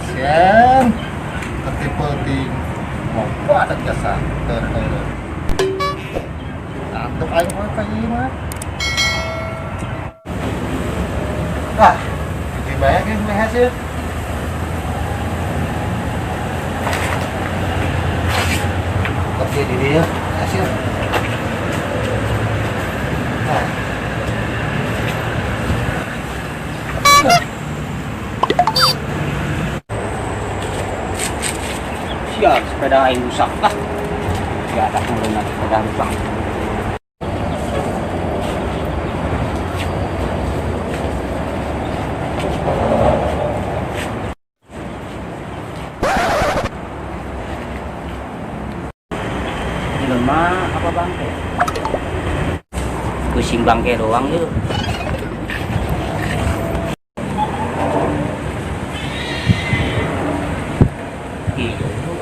Pasien ketipe ting mau ada jasa untuk aing mah kayak mah jadi banyak yang hasil tapi di dia hasil siap sepeda aing rusak lah. Ya tak menggunakan sepeda rusak. Lemah apa bangke? Pusing bangke doang yuk.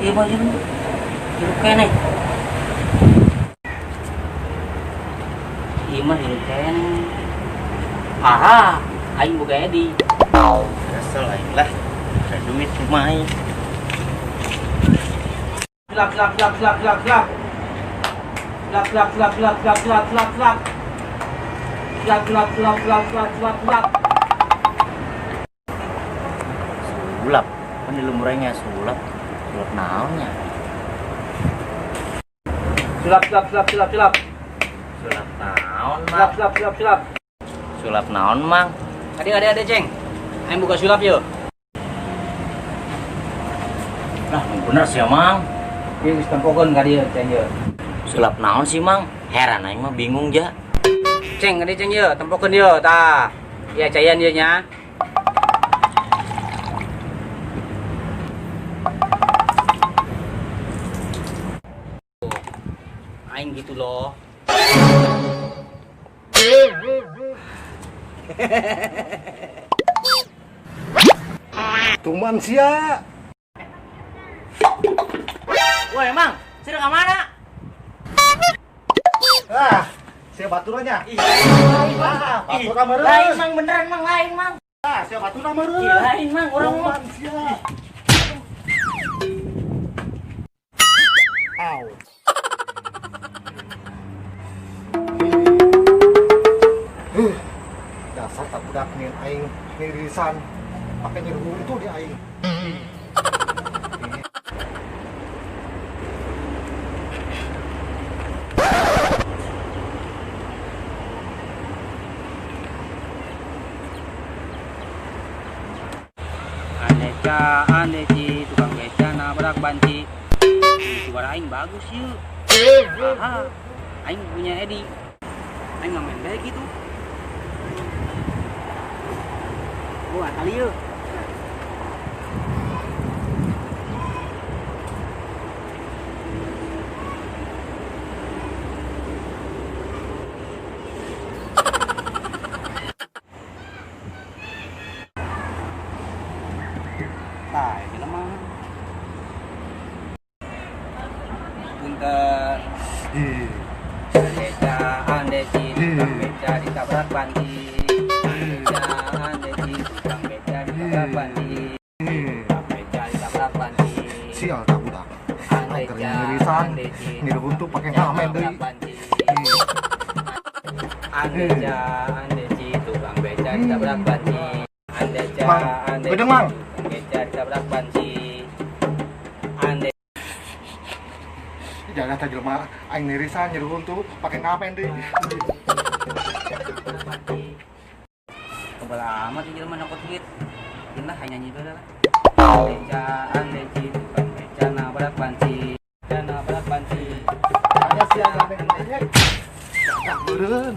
Iya mah ini hidup kene. Iya mah hidup kene. Aha, aing boga edi. Kesel aing lah. Ada duit lumayan. Slap slap slap slap slap slap. Slap slap slap slap slap slap slap slap. Slap slap slap slap slap slap slap. Sulap. Kan di lumurnya sulap. Sulap naonnya? Sulap sulap sulap sulap sulap. Sulap naon, Sulap sulap sulap sulap. Sulap naon, Mang? Ada ceng. Aing buka sulap yuk. Nah, bener sih, Mang. Ieu geus tempokeun ka dieu ceng yeuh. Sulap naon sih, Mang? Heran aing mah bingung ja. Ceng ka dieu ceng yeuh, tempokeun yeuh tah. Ya cayan yeuh nya. Aing gitu loh. Tuman sia. Woi, Mang, sudah ke mana? Sia baturannya. Batura meureun. Lain, Mang, beneran, Mang, lain, Mang. Sia batura meureun. Lain, Mang, urang mah. Sia. Au. Dasar tak budak nih aing nirisan pakai nyerbu itu di aing. Aneci, tukang beca nabrak banci. Suara aing bagus yuk. Aha, aing punya Edi. Aing nggak main kayak gitu. Wah, kali yuk. Nah, ini lemah. Punten. Beca, andeci, tukang beca ditabrak banci. Beca, andeci, tukang beca ditabrak banci. Tukang beca ditabrak banci. Sial tak budak. Angkernya nirisan niruntu pakai ngamen deui. Andeca, andeci, tukang beca ditabrak banci. Andeca, Mang, andeci, bedeng, Mang. tukang beca ditabrak banci. Ande Jangan tak jelema aing nirisan niruntu pakai ngamen deui. Kebal amat ini jelema nangkot duit. Inlah hanya nyanyi bae lah. Andeca, andeci, tukang beca nabrak banci. Beca nabrak banci. Aya sia ngamen deui. Tak meureun.